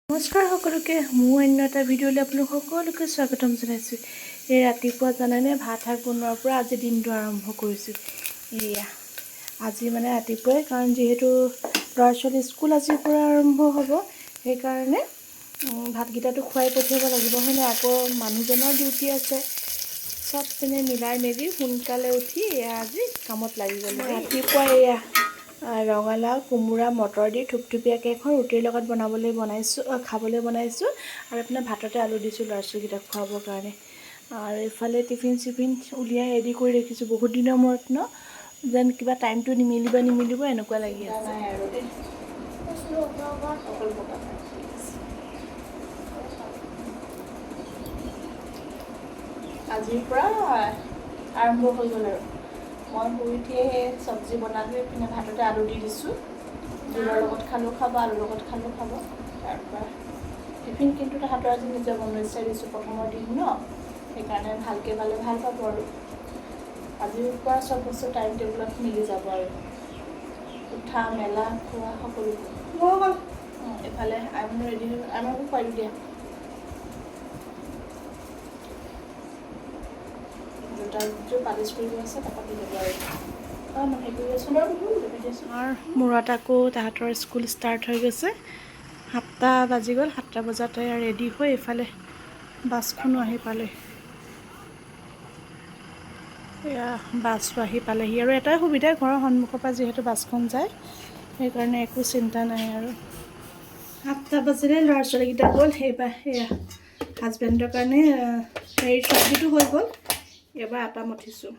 নমস্কাৰ সকলোকে মোৰ অন্য এটা ভিডিঅ'লৈ আপোনালোক সকলোকে স্বাগতম জনাইছোঁ। এই ৰাতিপুৱা জানেনে ভাত শাক বনোৱাৰ পৰা আজি দিনটো আৰম্ভ কৰিছোঁ। এয়া আজি মানে ৰাতিপুৱাই কাৰণ যিহেতু ল'ৰা ছোৱালী স্কুল আজিৰ পৰা আৰম্ভ হ'ব সেইকাৰণে ভাতকেইটাটো খুৱাই পঠিয়াব লাগিব হয়নে। আকৌ মানুহজনৰ ডিউটি আছে, চব পিনে মিলাই মেলি সোনকালে উঠি এয়া আজি কামত লাগি গ'লোঁ। ৰাতিপুৱা এয়া ৰঙালাও কোমোৰা মটৰ দি থুপথুপীয়াকৈ এখন ৰুটিৰ লগত খাবলৈ বনাইছোঁ আৰু আপোনাৰ ভাততে আলু দিছোঁ ল'ৰা ছোৱালীকেইটাক খুৱাবৰ কাৰণে। আৰু এইফালে টিফিন চিফিন উলিয়াই ৰেডি কৰি ৰাখিছোঁ। বহুত দিনৰ মূৰত যেন কিবা টাইমটো নিমিলিব এনেকুৱা লাগি আছে। আজিৰ পৰা আৰম্ভ হৈ গ'ল আৰু মই শুই উঠিয়ে চব্জি বনালোঁ। এইপিনে ভাততে আলু দি দিছোঁ, জোলৰ লগত খালেও খাব, আলুৰ লগত খালেও খাব। তাৰপৰা টিফিন কিন্তু তাহাঁতৰ আজি নিজে বনাইছে দিছোঁ, প্ৰথমৰ দিন সেইকাৰণে ভালকৈ পালে ভাল পাব আৰু আজিৰ পৰা চব বস্তু টাইম টেবুলত মিলি যাব আৰু উঠা মেলা খোৱা সকলোবোৰ। এইফালে আইমন ৰেডি হৈ আইমনকো খুৱাই দিওঁ দিয়া। জোতাযোৰ পালিচ কৰিব আছে, তাৰপৰা দি দিব আৰু মূৰত আকৌ তাহাঁতৰ স্কুল ষ্টাৰ্ট হৈ গৈছে। 7টা বাজি গ'ল। 7টা বজাতে ৰেডি হৈ এইফালে বাছখনো আহি পালে। এয়া বাছো আহি পালেহি আৰু এটাই সুবিধা, ঘৰৰ সন্মুখৰ পৰা যিহেতু বাছখন যায় সেইকাৰণে একো চিন্তা নাই আৰু 7টা বাজিলে ল'ৰা ছোৱালীকেইটা গ'ল। সেইবাৰ এয়া হাজবেণ্ডৰ কাৰণে চব্জিটো হৈ গ'ল। এবাৰ আটা মঠিছোঁ।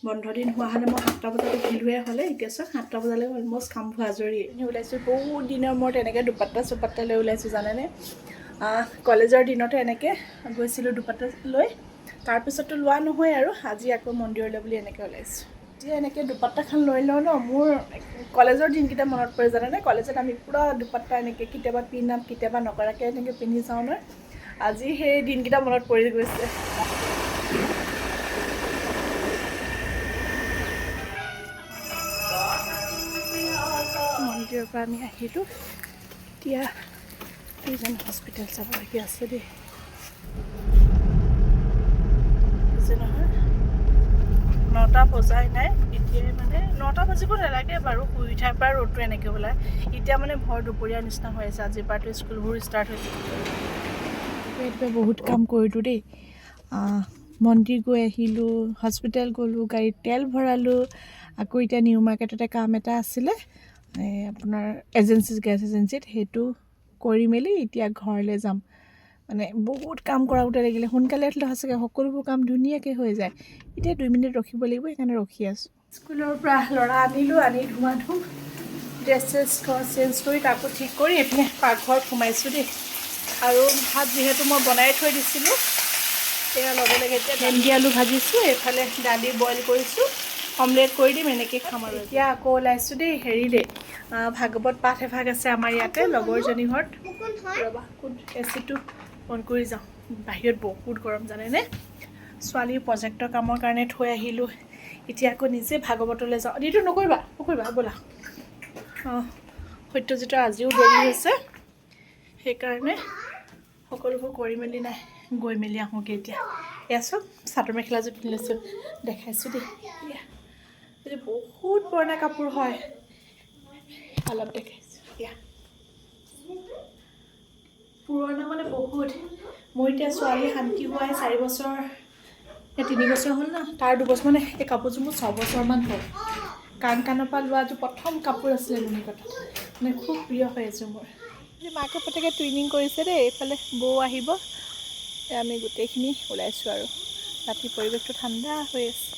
বন্ধ দিন হোৱা হ'লে মই 7টা বজাত উঠিলোৱে হ'লে। এতিয়া চাওক 7টা বজালৈ অলমষ্ট কামবোৰ আজৰি ওলাইছোঁ। বহুত দিনৰ মূৰত এনেকৈ দুপাট্টা লৈ ওলাইছোঁ জানেনে। কলেজৰ দিনতে এনেকৈ গৈছিলোঁ দুপাট্টা লৈ, তাৰপিছততো লোৱা নহয় আৰু আজি আকৌ মন্দিৰলৈ বুলি এনেকৈ ওলাইছোঁ। এতিয়া এনেকৈ দুপাট্টাখন লৈ লওঁ মোৰ কলেজৰ দিনকেইটা মনত পৰে জানেনে। কলেজত আমি পূৰা দুপাট্টা এনেকৈ কেতিয়াবা পিন্ধাম কেতিয়াবা নকৰাকৈ এনেকৈ পিন্ধি যাওঁ নহয়। আজি সেই দিনকেইটা মনত পৰি গৈছে। মন্দিৰৰ পৰা আমি আহিলোঁ। এতিয়া দুজন হস্পিটেল চাবলগীয়া আছে দেই নহয়। 9টা বজাই নাই এতিয়াই, মানে 9টা বাজিব নালাগে বাৰু। শুই উঠাৰ পৰা ৰ'দটো এনেকৈ ওলায়। এতিয়া মানে ভৰ দুপৰীয়াৰ নিচিনা হৈ আছে। আজিৰ পৰাতো স্কুলবোৰ ষ্টাৰ্ট হৈছে। এতিয়া বহুত কাম কৰিলোঁ দেই। মন্দিৰ গৈ আহিলোঁ, হস্পিটেল গ'লোঁ, গাড়ীত তেল ভৰালোঁ। আকৌ এতিয়া নিউ মাৰ্কেটতে কাম এটা আছিলে আপোনাৰ গেছ এজেঞ্চিত, সেইটো কৰি মেলি এতিয়া ঘৰলৈ যাম। মানে বহুত কাম কৰাওঁতে লাগিলে। সোনকালে উঠিলে সঁচাকৈ সকলোবোৰ কাম ধুনীয়াকৈ হৈ যায়। এতিয়া 2 মিনিট ৰখিব লাগিব, সেইকাৰণে ৰখি আছোঁ। স্কুলৰ পৰা ল'ৰা আনিলোঁ, আনি ধুম ড্ৰেছ চেঞ্জ কৰি কাপোৰ ঠিক কৰি এইপিনে পাকঘৰত সোমাইছোঁ দেই। আৰু ভাত যিহেতু মই বনাই থৈ দিছিলোঁ সেয়া লগে লগে এতিয়া ভেন্দি আলু ভাজিছোঁ, এইফালে দালি বইল কৰিছোঁ, অমলেট কৰি দিম, এনেকৈ খাম আৰু। এতিয়া আকৌ ওলাইছোঁ দেই হেৰিলৈ, ভাগৱত পাঠ এভাগ আছে আমাৰ ইয়াতে লগৰজনী ঘৰত। ৰ'বা এচিটো অন কৰি যাওঁ, বাহিৰত বহুত গৰম জানেনে। ছোৱালীৰ প্ৰজেক্টৰ কামৰ কাৰণে থৈ আহিলোঁ। এতিয়া আকৌ নিজে ভাগৱতলৈ যাওঁ। দিটো নকৰিবা ব'লা। সত্যজিতৰ আজিও দেৰি হৈছে, সেইকাৰণে সকলোবোৰ কৰি মেলি নাই গৈ মেলি আহোঁগৈ এতিয়া। এয়া চব চাদৰ মেখেলাযোৰ পিন্ধি লৈছোঁ, দেখাইছোঁ দেই। এয়া বহুত পুৰণা কাপোৰ হয়, অলপ দেখাইছোঁ। এয়া পুৰণা মানে বহুত। মোৰ এতিয়া ছোৱালী শান্তি হোৱাই 4 বছৰ 3 বছৰ হ'ল তাৰ 2 বছৰ মানে এই কাপোৰযোৰ মোৰ 6 বছৰমান হ'ল। কাণৰ পৰা লোৱাযোৰ প্ৰথম কাপোৰ আছিলে নুনীকটা, মানে খুব প্ৰিয় হৈ আছে মোৰ। মাকে পুতেকে টুইনিং কৰিছে দেই। এইফালে বৌ আহিব, আমি গোটেইখিনি ওলাইছোঁ আৰু ৰাতি পৰিৱেশটো ঠাণ্ডা হৈ আছে।